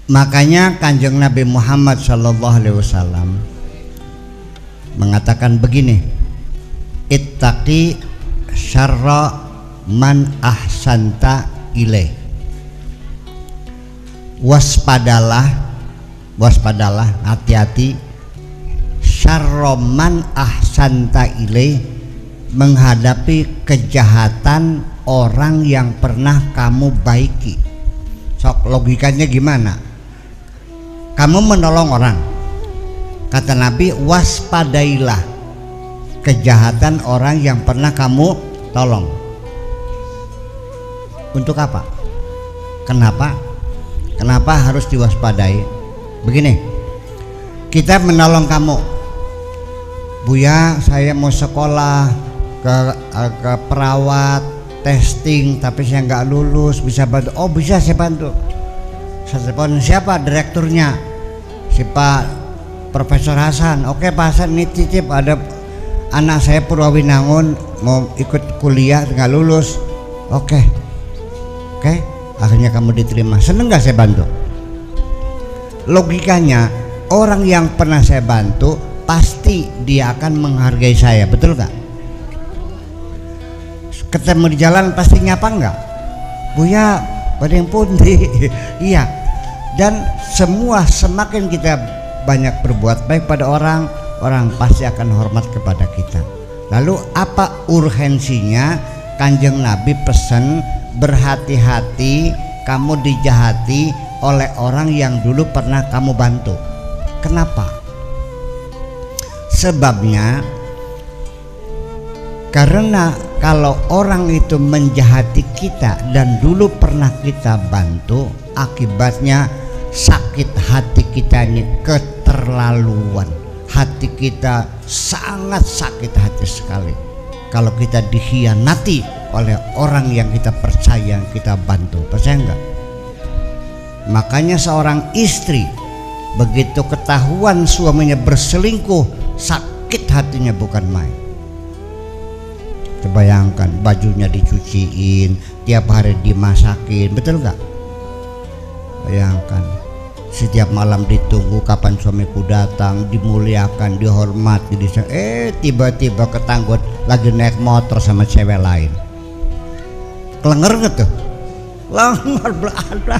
Makanya Kanjeng Nabi Muhammad SAW mengatakan begini, ittaqi syarra man ahsanta ilaih. Waspadalah, hati-hati, syarra man ahsanta ilaih, menghadapi kejahatan orang yang pernah kamu baiki. Sok logikanya gimana? Kamu menolong orang, kata Nabi, waspadailah kejahatan orang yang pernah kamu tolong. Untuk apa? Kenapa harus diwaspadai? Begini, kita menolong kamu, Buya, saya mau sekolah ke perawat, testing, tapi saya nggak lulus, bisa bantu? Oh bisa, saya bantu. Saya telepon siapa? Direkturnya, si Pak Profesor Hasan. Oke Pak Hasan, ini titip ada anak saya Purwawinangun mau ikut kuliah nggak lulus. Oke, akhirnya kamu diterima. Seneng nggak saya bantu? Logikanya orang yang pernah saya bantu pasti dia akan menghargai saya, betul nggak? Ketemu di jalan pasti nyapa nggak? Buya, pada yang pundi. Iya. Dan semua semakin kita banyak berbuat baik pada orang pasti akan hormat kepada kita. Lalu apa urgensinya Kanjeng Nabi pesan berhati-hati kamu dijahati oleh orang yang dulu pernah kamu bantu? Kenapa? Sebabnya karena kalau orang itu menjahati kita dan dulu pernah kita bantu, akibatnya sakit hati kita ini keterlaluan. Hati kita sangat sakit hati sekali kalau kita dikhianati oleh orang yang kita percaya, yang kita bantu. Percaya enggak? Makanya seorang istri begitu ketahuan suaminya berselingkuh, sakit hatinya bukan main. Bayangkan, bajunya dicuciin, tiap hari dimasakin, betul nggak? Bayangkan, setiap malam ditunggu kapan suamiku datang, dimuliakan, dihormati, tiba-tiba ketanggut lagi naik motor sama cewek lain. Kelenger nggak tuh? Lenger belanda.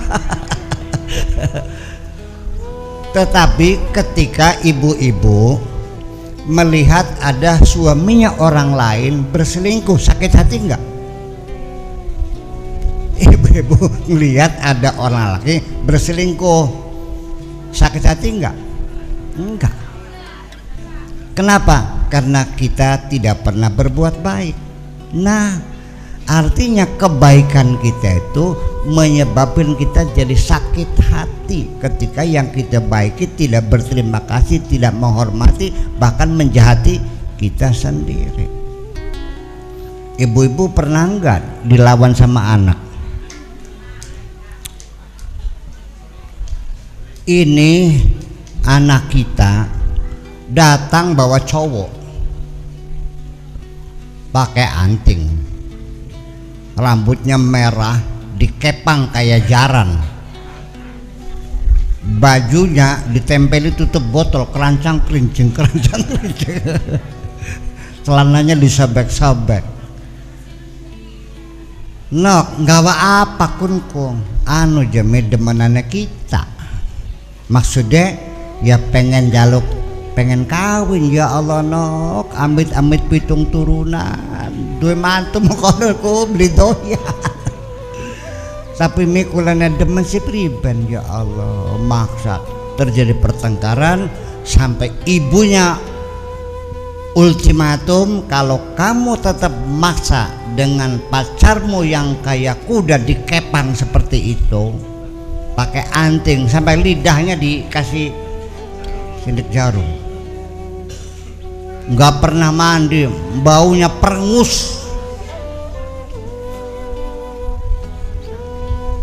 Tetapi ketika ibu-ibu melihat ada suaminya orang lain berselingkuh, sakit hati enggak? Ibu-ibu melihat ada orang laki berselingkuh, sakit hati enggak? Enggak. Kenapa? Karena kita tidak pernah berbuat baik. Nah, artinya kebaikan kita itu menyebabkan kita jadi sakit hati ketika yang kita baiki tidak berterima kasih, tidak menghormati, bahkan menjahati kita sendiri. Ibu-ibu pernah enggak dilawan sama anak? Ini anak kita datang bawa cowok pakai anting, rambutnya merah, dikepang kayak jaran, bajunya ditempeli tutup botol, kerancang kerincing, celananya disobek-sobek. Nok nggawa apa kungkung anu jeme demenannya kita, maksudnya ya pengen jaluk, pengen kawin. Ya Allah nok, amit-amit pitung turunan, dua mantu mau beli doya. Tapi mikulana demen si priben. Ya Allah, maksa terjadi pertengkaran sampai ibunya ultimatum, kalau kamu tetap maksa dengan pacarmu yang kayak kuda dikepang seperti itu, pakai anting sampai lidahnya dikasih sidik jarum, nggak pernah mandi, baunya perengus.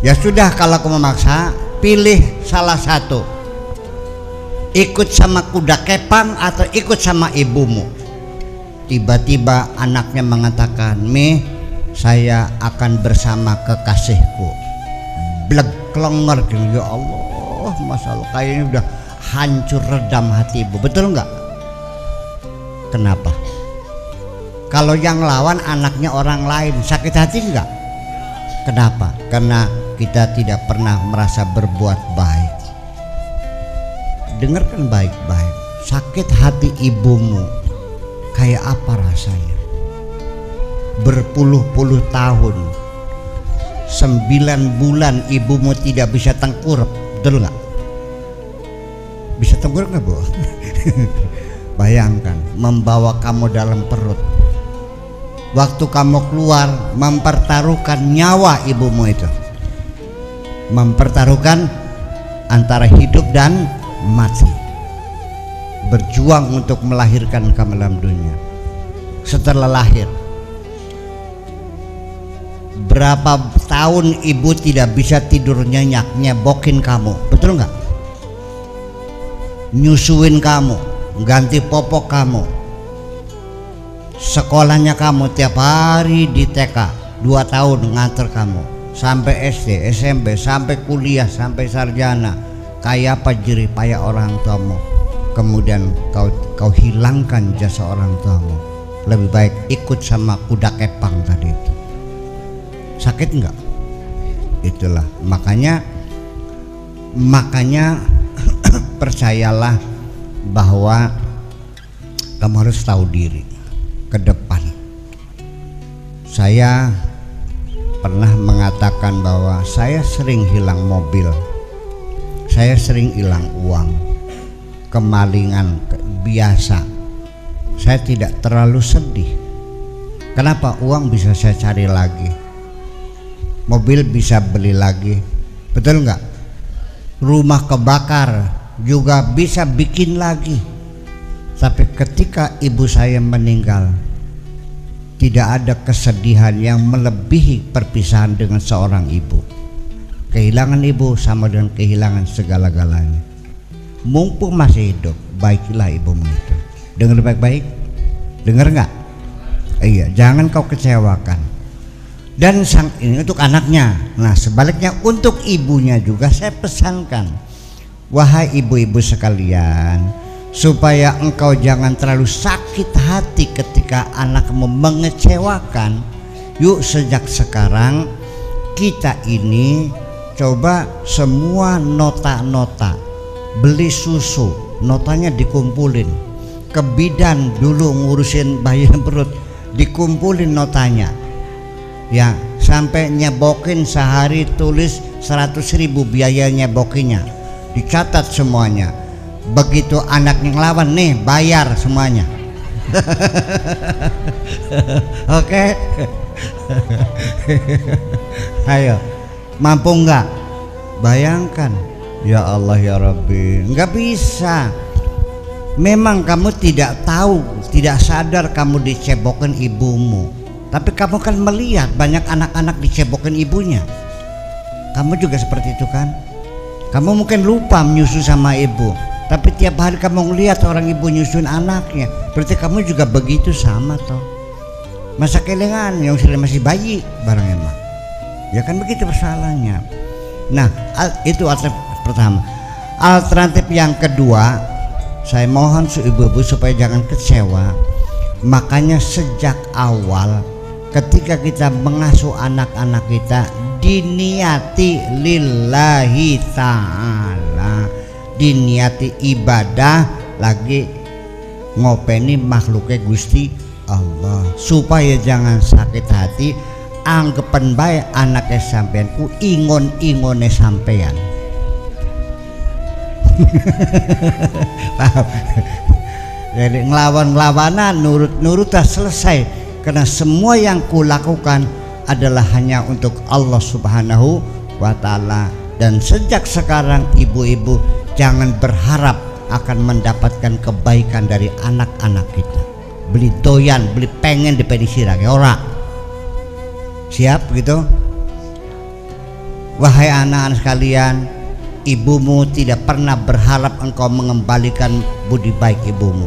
Ya sudah, kalau kamu memaksa, pilih salah satu, ikut sama kuda kepang atau ikut sama ibumu. Tiba-tiba anaknya mengatakan, "Mi, saya akan bersama kekasihku." Bleg klenger, ya Allah, oh Masya Allah, kayaknya udah hancur redam hati ibu. Betul nggak? Kenapa? Kalau yang lawan anaknya orang lain, sakit hati nggak? Kenapa? Karena kita tidak pernah merasa berbuat baik. Dengarkan baik-baik, sakit hati ibumu kayak apa rasanya? Berpuluh-puluh tahun, 9 bulan ibumu tidak bisa tengkurap, betul nggak? Bisa tengkurap nggak, Bu? Bayangkan membawa kamu dalam perut. Waktu kamu keluar, mempertaruhkan nyawa ibumu itu, mempertaruhkan antara hidup dan mati, berjuang untuk melahirkan kamu dalam dunia. Setelah lahir, berapa tahun ibu tidak bisa tidur nyenyak, nyebokin kamu, betul nggak? Nyusuin kamu, ganti popok kamu, sekolahnya kamu tiap hari di TK 2 tahun nganter kamu sampai SD, SMP, sampai kuliah, sampai sarjana. Kayak apa jerih payah orang tuamu, kemudian kau hilangkan jasa orang tuamu. Lebih baik ikut sama kuda kepang tadi itu. Sakit enggak? Itulah makanya percayalah bahwa kamu harus tahu diri ke depan. Saya pernah mengatakan bahwa saya sering hilang mobil, saya sering hilang uang, kemalingan biasa. Saya tidak terlalu sedih. Kenapa? Uang bisa saya cari lagi, mobil bisa beli lagi, betul nggak? Rumah kebakar juga bisa bikin lagi. Tapi ketika ibu saya meninggal, tidak ada kesedihan yang melebihi perpisahan dengan seorang ibu. Kehilangan ibu sama dengan kehilangan segala-galanya. Mumpung masih hidup, baikilah ibumu itu. Dengar baik-baik, dengar nggak? Iya, jangan kau kecewakan. Dan ini untuk anaknya. Nah, sebaliknya untuk ibunya juga saya pesankan, wahai ibu-ibu sekalian, supaya engkau jangan terlalu sakit hati ketika anakmu mengecewakan. Yuk sejak sekarang kita ini coba semua nota-nota, beli susu, notanya dikumpulin. Ke bidan dulu ngurusin bayi perut, dikumpulin notanya. Ya, sampai nyebokin sehari tulis 100.000 biaya nyebokinnya, dicatat semuanya. Begitu anaknya ngelawan, nih bayar semuanya. Oke. Ayo, mampu nggak? Bayangkan, ya Allah ya Rabbi, nggak bisa. Memang kamu tidak tahu, tidak sadar kamu dicebokin ibumu, tapi kamu kan melihat banyak anak-anak dicebokin ibunya. Kamu juga seperti itu kan? Kamu mungkin lupa menyusu sama ibu, tapi tiap hari kamu ngelihat orang ibu nyusuin anaknya. Berarti kamu juga begitu sama toh. Masa kelingan yang masih bayi barang emang. Ya kan begitu persoalannya. Nah, itu alternatif pertama. Alternatif yang kedua, saya mohon ibu-ibu supaya jangan kecewa. Makanya sejak awal ketika kita mengasuh anak-anak kita, diniati lillahi ta'ala, diniati ibadah lagi ngopeni makhluknya Gusti Allah, supaya jangan sakit hati. Anggapan baik anaknya sampean ku ingon-ingone sampean. Paham? Jadi ngelawan-ngelawanan, nurut-nurut selesai. Karena semua yang kulakukan adalah hanya untuk Allah Subhanahu wa Ta'ala. Dan sejak sekarang ibu-ibu jangan berharap akan mendapatkan kebaikan dari anak-anak kita. Beli doyan, beli pengen di pedisira ya ora. Siap gitu? Wahai anak-anak sekalian, ibumu tidak pernah berharap engkau mengembalikan budi baik ibumu.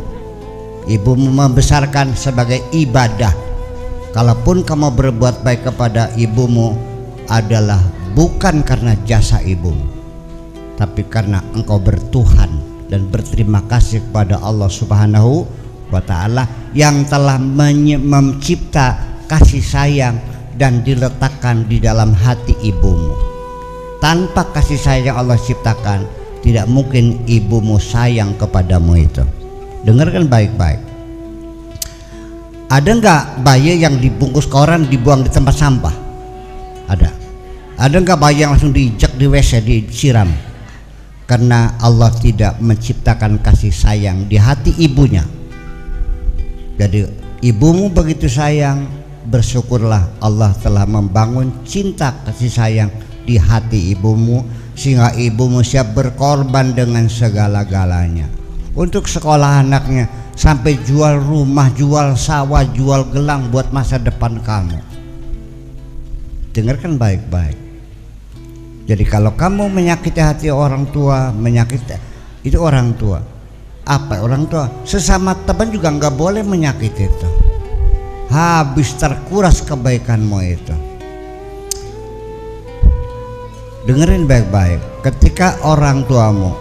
Ibumu membesarkan sebagai ibadah. Kalaupun kamu berbuat baik kepada ibumu adalah bukan karena jasa ibumu, tapi karena engkau bertuhan dan berterima kasih kepada Allah Subhanahu wa Ta'ala yang telah mencipta kasih sayang dan diletakkan di dalam hati ibumu. Tanpa kasih sayang Allah ciptakan, tidak mungkin ibumu sayang kepadamu itu. Dengarkan baik-baik. Ada nggak bayi yang dibungkus koran dibuang di tempat sampah? Ada. Ada nggak bayi yang langsung diinjak di WC, disiram? Karena Allah tidak menciptakan kasih sayang di hati ibunya. Jadi ibumu begitu sayang, bersyukurlah Allah telah membangun cinta kasih sayang di hati ibumu, sehingga ibumu siap berkorban dengan segala-galanya untuk sekolah anaknya, sampai jual rumah, jual sawah, jual gelang buat masa depan kamu. Dengarkan baik-baik. Jadi kalau kamu menyakiti hati orang tua, menyakiti itu orang tua. Apa orang tua? Sesama teman juga nggak boleh menyakiti itu. Habis terkuras kebaikanmu itu. Dengerin baik-baik. Ketika orang tuamu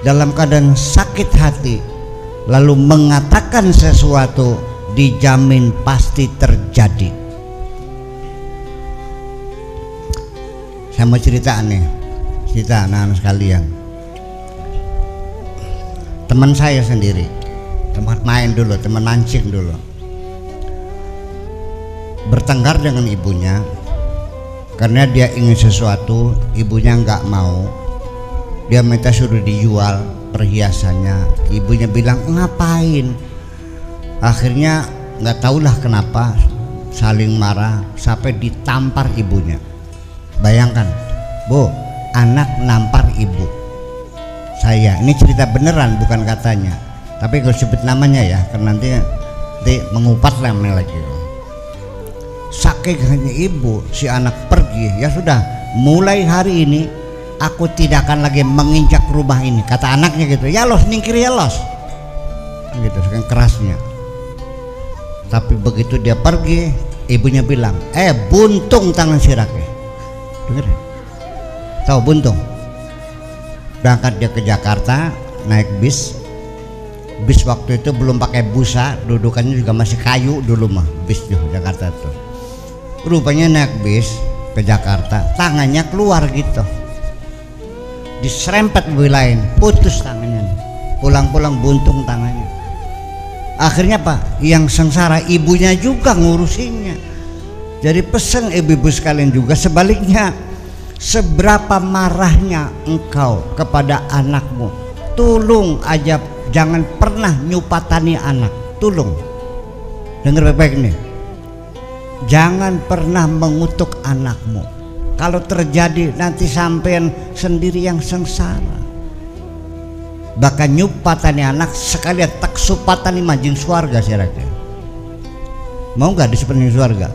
dalam keadaan sakit hati lalu mengatakan sesuatu, dijamin pasti terjadi. Saya mau cerita nih, cerita anak-anak sekalian. Teman saya sendiri, teman main dulu, teman mancing dulu, bertengkar dengan ibunya karena dia ingin sesuatu, ibunya nggak mau. Dia minta suruh dijual perhiasannya, ibunya bilang ngapain. Akhirnya nggak tahulah kenapa saling marah sampai ditampar ibunya. Bayangkan, Bu, anak nampar ibu. Saya ini cerita beneran, bukan katanya, tapi gue sebut namanya ya, karena nanti mengupas namanya lagi. Saking hanya ibu, si anak pergi. Ya sudah, mulai hari ini aku tidak akan lagi menginjak rumah ini, kata anaknya gitu. Ya los, nyingkir ya los, gitu, saking kerasnya. Tapi begitu dia pergi, ibunya bilang, buntung tangan sirake. Dengar, tahu buntung? Berangkat dia ke Jakarta naik bis. Bis waktu itu belum pakai busa, dudukannya juga masih kayu dulu mah, bis di Jakarta tuh. Rupanya naik bis ke Jakarta, tangannya keluar gitu, diserempet mobil lain, putus tangannya. Pulang-pulang buntung tangannya. Akhirnya Pak, yang sengsara ibunya juga ngurusinnya. Jadi pesan ibu-ibu sekalian juga sebaliknya, seberapa marahnya engkau kepada anakmu, tolong aja jangan pernah nyupatani anak. Tolong dengar baik-baik nih, jangan pernah mengutuk anakmu. Kalau terjadi nanti sampean sendiri yang sengsara. Bahkan nyupatani anak sekalian tak supatani majing swarga. Saya mau nggak disupatani swarga?